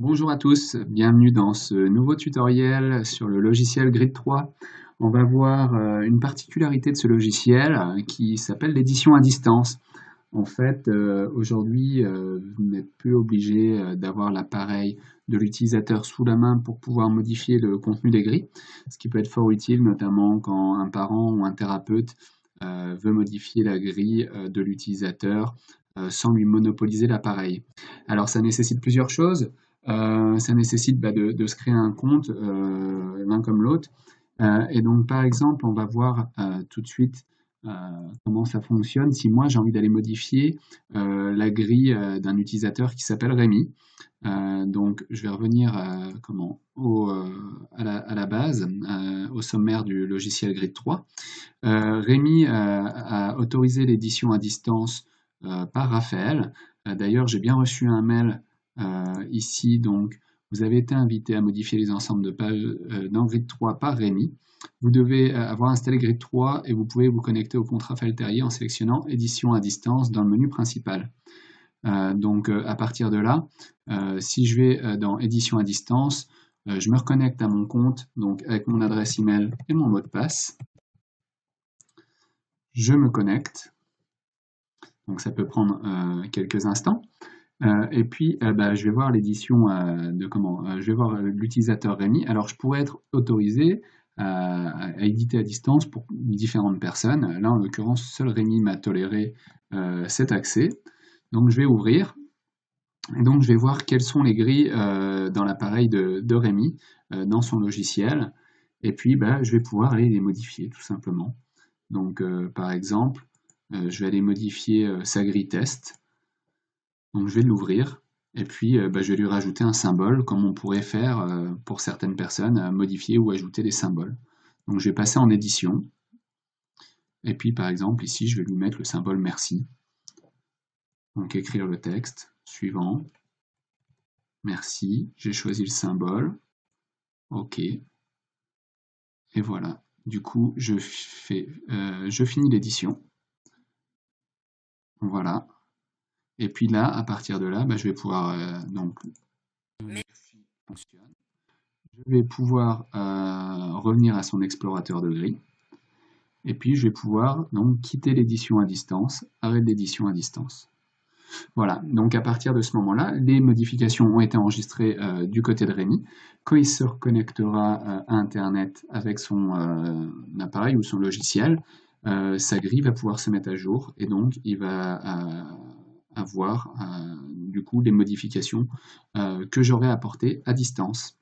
Bonjour à tous, bienvenue dans ce nouveau tutoriel sur le logiciel Grid 3. On va voir une particularité de ce logiciel qui s'appelle l'édition à distance. En fait, aujourd'hui, vous n'êtes plus obligé d'avoir l'appareil de l'utilisateur sous la main pour pouvoir modifier le contenu des grilles, ce qui peut être fort utile, notamment quand un parent ou un thérapeute veut modifier la grille de l'utilisateur sans lui monopoliser l'appareil. Alors, ça nécessite plusieurs choses. Ça nécessite de se créer un compte l'un comme l'autre. Et donc, par exemple, on va voir tout de suite comment ça fonctionne si moi j'ai envie d'aller modifier la grille d'un utilisateur qui s'appelle Rémi. Donc, je vais revenir à la base, au sommaire du logiciel Grid 3. Rémi a autorisé l'édition à distance par Raphaël. D'ailleurs, j'ai bien reçu un mail ici, donc vous avez été invité à modifier les ensembles de pages dans Grid 3 par Rémi. Vous devez avoir installé Grid 3 et vous pouvez vous connecter au compte Raphaël Terrier en sélectionnant édition à distance dans le menu principal. Donc à partir de là, si je vais dans édition à distance, je me reconnecte à mon compte donc avec mon adresse email et mon mot de passe. Je me connecte, donc ça peut prendre quelques instants. Et puis, je vais voir l'édition je vais voir l'utilisateur Rémi. Alors, je pourrais être autorisé à éditer à distance pour différentes personnes. Là, en l'occurrence, seul Rémi m'a toléré cet accès. Donc, je vais ouvrir. Et donc, je vais voir quelles sont les grilles dans l'appareil de Rémi, dans son logiciel. Et puis, je vais pouvoir aller les modifier, tout simplement. Donc, par exemple, je vais aller modifier sa grille test. Donc je vais l'ouvrir et puis je vais lui rajouter un symbole comme on pourrait faire pour certaines personnes, modifier ou ajouter des symboles. Donc je vais passer en édition et puis par exemple ici je vais lui mettre le symbole merci. Donc écrire le texte suivant. Merci, j'ai choisi le symbole. OK. Et voilà. Du coup je finis l'édition. Voilà. Et puis là, à partir de là, je vais pouvoir je vais pouvoir revenir à son explorateur de grille. Et puis je vais pouvoir donc quitter l'édition à distance, arrêt d'édition à distance. Voilà, donc à partir de ce moment-là, les modifications ont été enregistrées du côté de Rémi. Quand il se reconnectera à Internet avec son appareil ou son logiciel, sa grille va pouvoir se mettre à jour et donc il va avoir du coup les modifications que j'aurai apportées à distance.